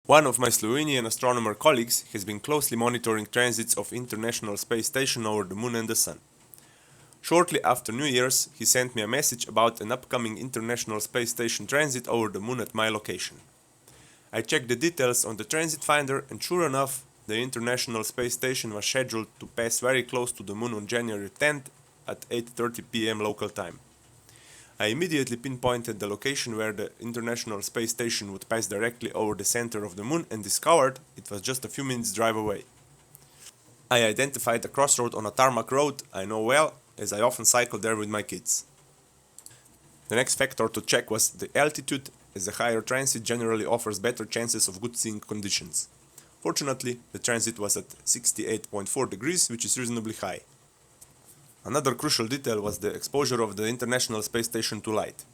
One of my Slovenian astronomer colleagues has been closely monitoring transits of International Space Station over the Moon and the Sun. Shortly after New Year's, he sent me a message about an upcoming International Space Station transit over the Moon at my location. I checked the details on the transit finder, and sure enough, the International Space Station was scheduled to pass very close to the Moon on January 10th at 8:30 p.m. local time. I immediately pinpointed the location where the International Space Station would pass directly over the center of the Moon and discovered it was just a few minutes drive away. I identified a crossroad on a tarmac road I know well, as I often cycle there with my kids. The next factor to check was the altitude, as a higher transit generally offers better chances of good seeing conditions. Fortunately, the transit was at 68.4 degrees, which is reasonably high. Another crucial detail was the exposure of the International Space Station to light.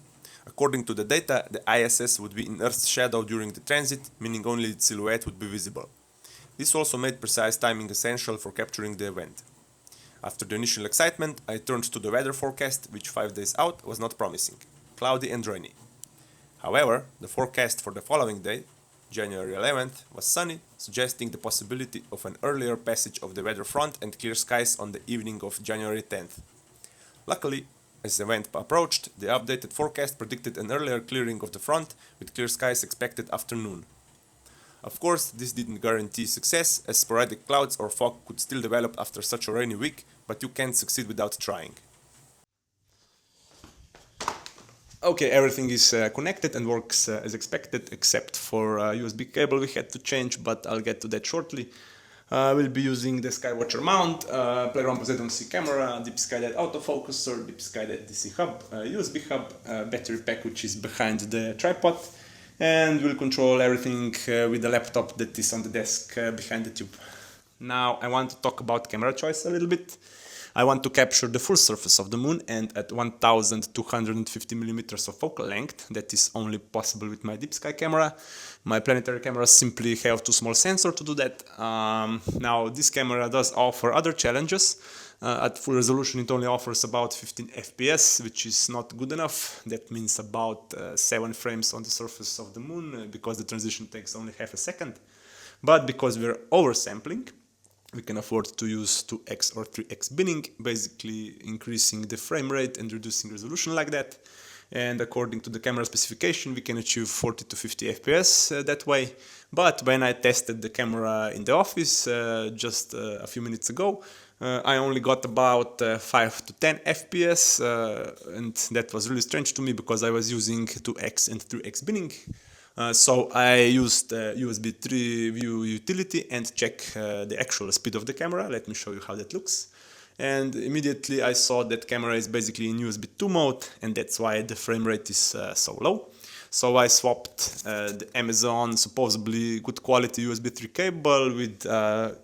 According to the data, the ISS would be in Earth's shadow during the transit, meaning only its silhouette would be visible. This also made precise timing essential for capturing the event. After the initial excitement, I turned to the weather forecast, which 5 days out was not promising, cloudy and rainy. However, the forecast for the following day, January 11th, was sunny, suggesting the possibility of an earlier passage of the weather front and clear skies on the evening of January 10th. Luckily, as the event approached, the updated forecast predicted an earlier clearing of the front, with clear skies expected after noon. Of course, this didn't guarantee success, as sporadic clouds or fog could still develop after such a rainy week, but you can't succeed without trying. Okay, everything is connected and works as expected, except for a USB cable we had to change, but I'll get to that shortly. We'll be using the Skywatcher mount, Player One Z1C camera, Deep Skylight autofocuser, Deep Skylight DC hub, USB hub, battery pack which is behind the tripod, and we'll control everything with the laptop that is on the desk behind the tube. Now I want to talk about camera choice a little bit. I want to capture the full surface of the Moon, and at 1250 millimeters of focal length. That is only possible with my deep sky camera. My planetary cameras simply have too small sensor to do that. Now this camera does offer other challenges. At full resolution it only offers about 15 FPS, which is not good enough. That means about 7 frames on the surface of the Moon, because the transition takes only half a second. But because we're oversampling, we can afford to use 2x or 3x binning, basically increasing the frame rate and reducing resolution like that. And according to the camera specification, we can achieve 40 to 50 FPS that way. But when I tested the camera in the office just a few minutes ago, I only got about 5 to 10 FPS, and that was really strange to me because I was using 2x and 3x binning. So I used USB 3 view utility and check the actual speed of the camera. Let me show you how that looks. And immediately I saw that camera is basically in USB 2 mode, and that's why the frame rate is so low. So I swapped the Amazon supposedly good quality USB 3 cable with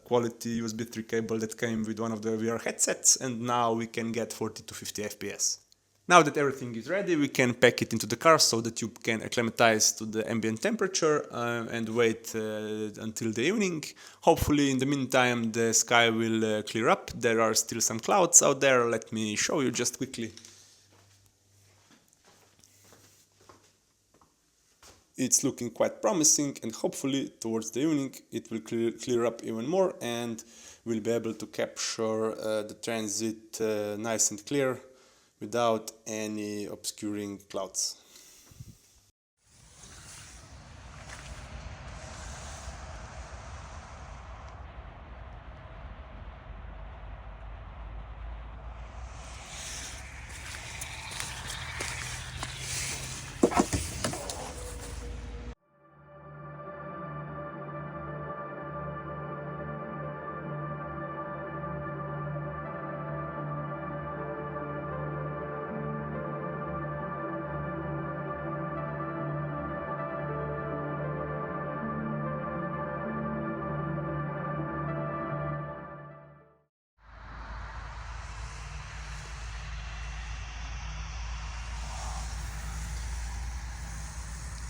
quality USB 3 cable that came with one of the VR headsets, and now we can get 40 to 50 FPS. Now that everything is ready, we can pack it into the car so that you can acclimatize to the ambient temperature and wait until the evening. Hopefully in the meantime the sky will clear up. There are still some clouds out there. Let me show you just quickly. It's looking quite promising, and hopefully towards the evening it will clear up even more and we'll be able to capture the transit nice and clear, without any obscuring clouds.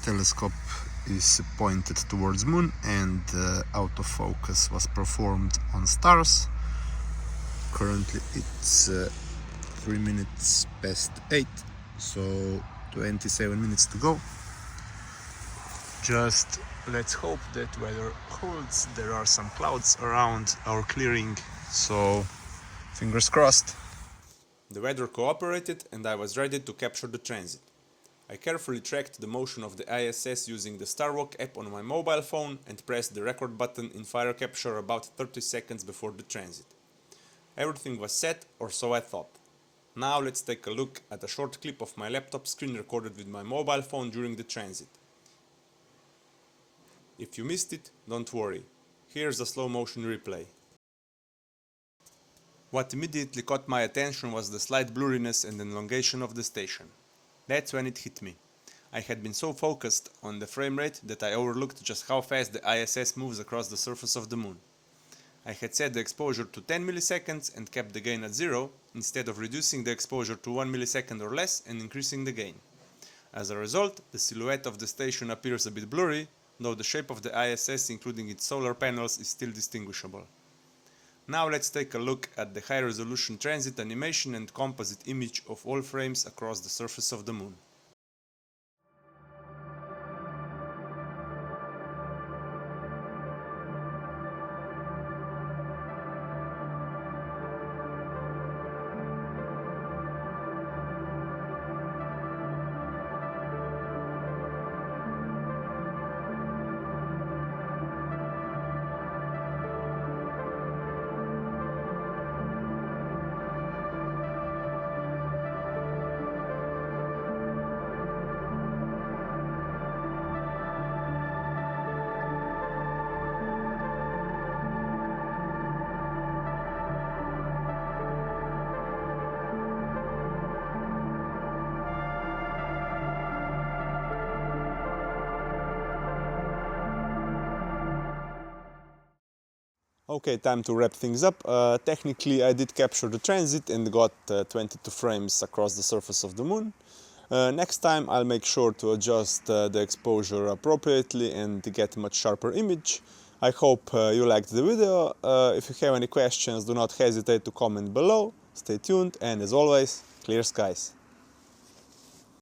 Telescope is pointed towards Moon, and autofocus was performed on stars. Currently it's 3 minutes past 8, so 27 minutes to go. Just let's hope that weather holds. There are some clouds around our clearing, so fingers crossed. The weather cooperated and I was ready to capture the transit. I carefully tracked the motion of the ISS using the StarWalk app on my mobile phone and pressed the record button in fire capture about 30 seconds before the transit. Everything was set, or so I thought. Now let's take a look at a short clip of my laptop screen recorded with my mobile phone during the transit. If you missed it, don't worry. Here's a slow motion replay. What immediately caught my attention was the slight blurriness and elongation of the station. That's when it hit me. I had been so focused on the frame rate that I overlooked just how fast the ISS moves across the surface of the moon. I had set the exposure to 10 milliseconds and kept the gain at 0, instead of reducing the exposure to 1 millisecond or less and increasing the gain. As a result, the silhouette of the station appears a bit blurry, though the shape of the ISS, including its solar panels, is still distinguishable. Now let's take a look at the high-resolution transit animation and composite image of all frames across the surface of the moon. Okay, time to wrap things up. Technically, I did capture the transit and got 22 frames across the surface of the moon. Next time, I'll make sure to adjust the exposure appropriately and to get a much sharper image. I hope you liked the video. If you have any questions, do not hesitate to comment below. Stay tuned, and as always, clear skies.